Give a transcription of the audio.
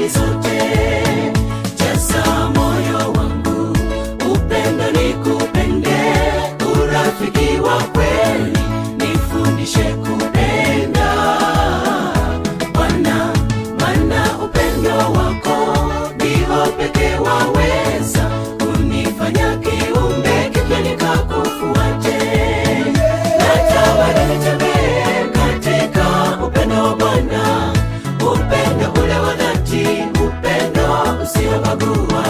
hali zote. Jaza moyo wangu upendo, nikupende, urafiki wa kweli nifundishe kupenda Bwana, maana upendo wako ndio pekee waweza kunifanya kiumbe kipya nikakufuate. Natamani nitembee katika upendo wa Bwana, upendo ule wa dhati, upendo usiobagua.